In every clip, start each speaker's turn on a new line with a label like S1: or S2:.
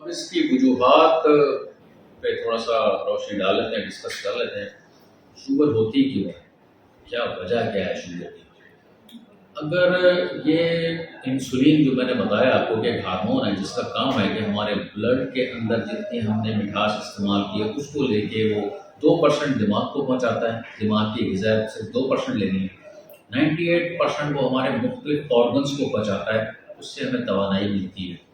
S1: اس کی وجوہات پہ تھوڑا سا روشنی ڈال لیتے ہیں، ڈسکس کر لیتے ہیں۔ شوگر ہوتی کیوں ہے، کیا وجہ کیا ہے شوگر کی؟ اگر یہ انسولین جو میں نے بتایا آپ کو کہ ایک ہارمون ہے جس کا کام ہے کہ ہمارے بلڈ کے اندر جتنی ہم نے مٹھاس استعمال کی ہے اس کو لے کے وہ 2% دماغ کو پہنچاتا ہے، دماغ کی غذا صرف 2% لینی ہے، 98% وہ ہمارے مختلف آرگنس کو پہنچاتا ہے، اس سے ہمیں توانائی ملتی ہے۔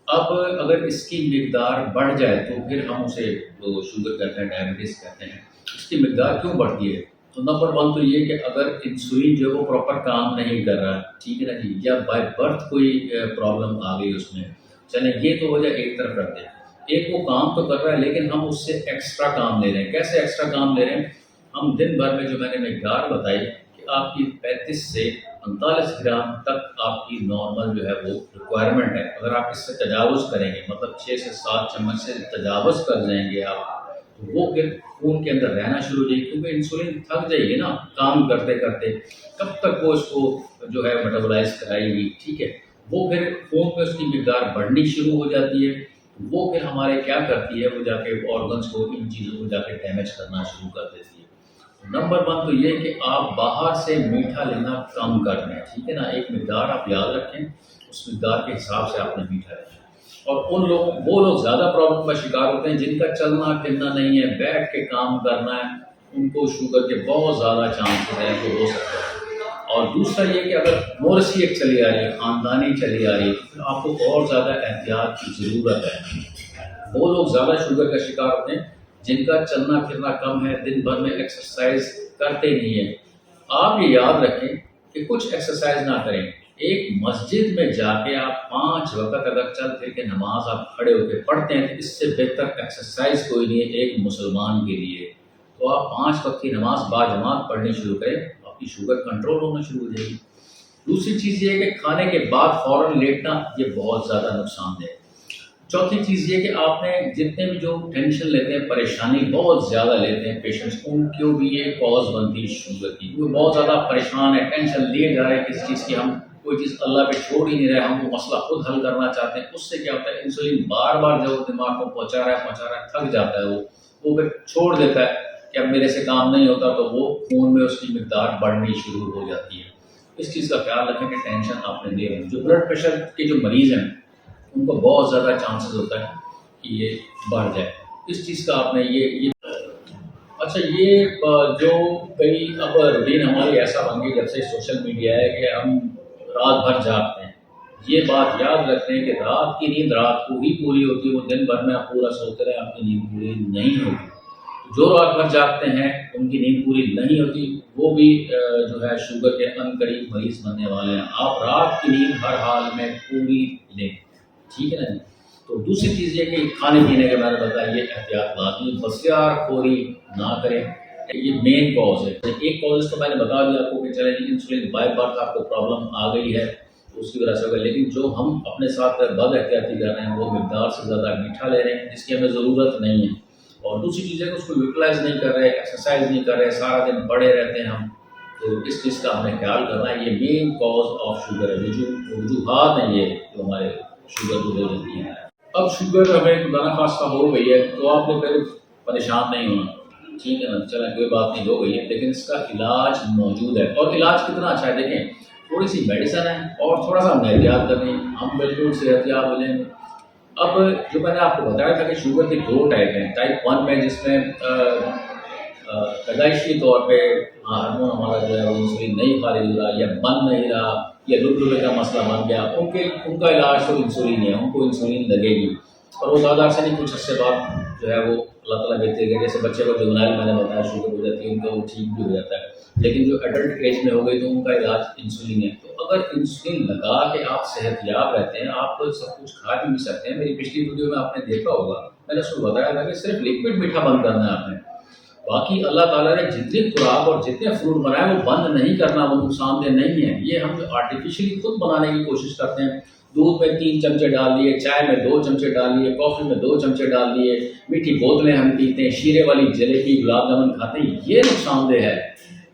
S1: اب اگر اس کی مقدار بڑھ جائے تو پھر ہم اسے جو شوگر کہتے ہیں، ڈائبٹیز کہتے ہیں، اس کی مقدار کیوں بڑھتی ہے؟ تو نمبر 1 تو یہ کہ اگر انسولین جو ہے وہ پراپر کام نہیں کر رہا، ٹھیک ہے نا جی، یا بائی برتھ کوئی پرابلم آ گئی اس میں، چلیں یہ تو وجہ ایک طرف رکھتے ہیں۔ ایک وہ کام تو کر رہا ہے لیکن ہم اس سے ایکسٹرا کام لے رہے ہیں۔ کیسے ایکسٹرا کام لے رہے ہیں؟ ہم دن بھر میں جو میں نے مقدار بتائی کہ آپ کی 35 سے 45 گرام تک آپ کی نارمل جو ہے وہ ریکوائرمنٹ ہے، اگر آپ اس سے تجاوز کریں گے، مطلب 6 سے 7 چمچ سے تجاوز کر جائیں گے آپ، تو وہ پھر خون کے اندر رہنا شروع ہو جائے گی، کیونکہ انسولین تھک جائے گی نا کام کرتے کرتے، کب تک وہ اس کو جو ہے میٹابولائز کرائے گی، ٹھیک ہے، وہ پھر خون میں اس کی مقدار بڑھنی شروع ہو جاتی ہے، وہ پھر ہمارے کیا کرتی ہے، وہ جا کے آرگنس کو، ان چیزوں کو جا کے ڈیمیج کرنا شروع کر دیتی ہے۔ نمبر 1 تو یہ کہ آپ باہر سے میٹھا لینا کم کر دیں، ٹھیک ہے نا، ایک مقدار آپ یاد رکھیں، اس مقدار کے حساب سے آپ نے میٹھا رکھیں۔ اور وہ لوگ زیادہ پرابلم کا شکار ہوتے ہیں جن کا چلنا پھرنا نہیں ہے، بیٹھ کے کام کرنا ہے، ان کو شوگر کے بہت زیادہ چانسز ہیں کہ ہو سکتا ہے۔ اور دوسرا یہ کہ اگر موریثی ایک چلی آ رہی ہے، خاندانی چلی آ رہی ہے، تو پھر آپ کو اور زیادہ احتیاط کی ضرورت ہے۔ وہ لوگ زیادہ شوگر کا شکار ہوتے ہیں جن کا چلنا پھرنا کم ہے، دن بھر میں ایکسرسائز کرتے نہیں ہیں۔ آپ یہ یاد رکھیں کہ کچھ ایکسرسائز نہ کریں، ایک مسجد میں جا کے آپ 5 وقت اگر چل پھر کے نماز آپ کھڑے ہو کے پڑھتے ہیں تو اس سے بہتر ایکسرسائز کوئی نہیں ہے ایک مسلمان کے لیے۔ تو آپ 5 وقت کی نماز باجماعت پڑھنی شروع کریں، آپ کی شوگر کنٹرول ہونا شروع ہو جائے گی۔ دوسری چیز یہ ہے کہ کھانے کے بعد فوراً لیٹنا، یہ بہت زیادہ نقصان دہ ہے۔ چوتھی چیز یہ کہ آپ نے جتنے بھی جو ٹینشن لیتے ہیں، پریشانی بہت زیادہ لیتے ہیں پیشنٹس، ان کو بھی یہ کاز بنتی ہے شوگر کی۔ وہ بہت زیادہ پریشان ہے، ٹینشن لیے جا رہے ہیں کسی چیز کی، ہم کوئی چیز اللہ پہ چھوڑ ہی نہیں رہے، ہم وہ مسئلہ خود حل کرنا چاہتے ہیں۔ اس سے کیا ہوتا ہے، انسولین بار بار جو دماغ کو پہنچا رہا ہے، تھک جاتا ہے، وہ پھر چھوڑ دیتا ہے کہ اب میرے سے کام نہیں ہوتا، تو وہ خون میں اس کی مقدار بڑھنی شروع ہو جاتی ہے۔ اس چیز کا خیال رکھیں کہ ٹینشن آپ نے لے رہے ہیں۔ جو بلڈ پریشر کے جو مریض ہیں ان کو بہت زیادہ چانسز ہوتا ہے کہ یہ بڑھ جائے، اس چیز کا آپ نے یہ اچھا، یہ جو کئی اب روٹین ہماری ایسا بن گئی جب سے سوشل میڈیا ہے کہ ہم رات بھر جاگتے ہیں۔ یہ بات یاد رکھتے ہیں کہ رات کی نیند رات کو ہی پوری ہوتی ہے، وہ دن بھر میں آپ پورا سوتے رہے آپ کی نیند پوری نہیں ہوگی۔ جو رات بھر جاگتے ہیں ان کی نیند پوری نہیں ہوتی، وہ بھی جو ہے شوگر کے عنقریب مریض بننے والے ہیں۔ آپ رات کی نیند ہر حال میں پوری لیں، ٹھیک ہے نا جی۔ تو دوسری چیز یہ کہ کھانے پینے کے بارے میں بتایا، یہ احتیاط لازمی، بسیار خوری نہ کریں، یہ مین کاز ہے۔ ایک کاز تو میں نے بتا دیا آپ کو کہ چلے انسولین بائی برتھ آپ کو پرابلم آ گئی ہے تو اس کی وجہ سے ہوگا، لیکن جو ہم اپنے ساتھ بد احتیاطی کر رہے ہیں وہ مقدار سے زیادہ میٹھا لے رہے ہیں جس کی ہمیں ضرورت نہیں ہے۔ اور دوسری چیز ہے کہ اس کو یوٹیلائز نہیں کر رہے، ایکسرسائز نہیں کر رہے، سارا دن پڑے رہتے ہیں ہم، تو اس چیز کا ہمیں خیال کرنا ہے۔ یہ مین کاز آف شوگر ہے، وجوہات ہیں یہ جو ہمارے شوگر کو ہو جاتی ہیں۔ اب شوگر ہمیں خدا نخواستہ ہو گئی ہے تو آپ نے پھر پریشان نہیں ہونا، ٹھیک ہے نا، چلیں کوئی بات نہیں، ہو گئی ہے، لیکن اس کا علاج موجود ہے۔ اور علاج کتنا اچھا ہے دیکھیں، تھوڑی سی میڈیسن ہے اور تھوڑا سا احتیاط کریں، ہم بالکل صحت یاب ہو جائیں گے۔ اب جو میں نے آپ کو بتایا تھا کہ شوگر کے 2 ٹائپ ہیں، ٹائپ 1 میں جس میں پیدائشی طور پہ ہارمون ہمارا جو ہے وہ انسولین نہیں خارج ہو رہا یا بن نہیں رہا یا لبے کا مسئلہ بن گیا، ان کا علاج تو انسولین ہے، ان کو انسولین لگے گی، اور وہ زیادہ سے نہیں کچھ عرصے بعد جو ہے وہ اللہ تعالیٰ دیتے گئے، جیسے بچے کو جونائل میں نے بتایا شوگر ہو جاتی ہے ان کا وہ ٹھیک بھی ہو جاتا ہے، لیکن جو ایڈلٹ ایج میں ہو گئی تو ان کا علاج انسولین ہے۔ تو اگر انسولین لگا کے آپ صحت یاب رہتے ہیں، آپ تو سب کچھ کھا بھی سکتے ہیں۔ میری پچھلی ویڈیو میں آپ نے دیکھا ہوگا، میں نے اس کو بتایا تھا کہ صرف لکوڈ میٹھا بند کرنا ہے آپ نے، باقی اللہ تعالیٰ نے جتنی خوراک اور جتنے فروٹ بنائے وہ بند نہیں کرنا، وہ نقصان دہ نہیں ہے۔ یہ ہم جو آرٹیفیشلی خود بنانے کی کوشش کرتے ہیں، دودھ میں 3 چمچے ڈال دیے، چائے میں 2 چمچے ڈال دیے، کافی میں 2 چمچے ڈال دیے، میٹھی بوتلیں ہم پیتے ہیں، شیرے والی جلیبی گلاب جامن کھاتے ہیں، یہ نقصان دہ ہے۔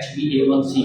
S1: HbA1c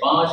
S1: 5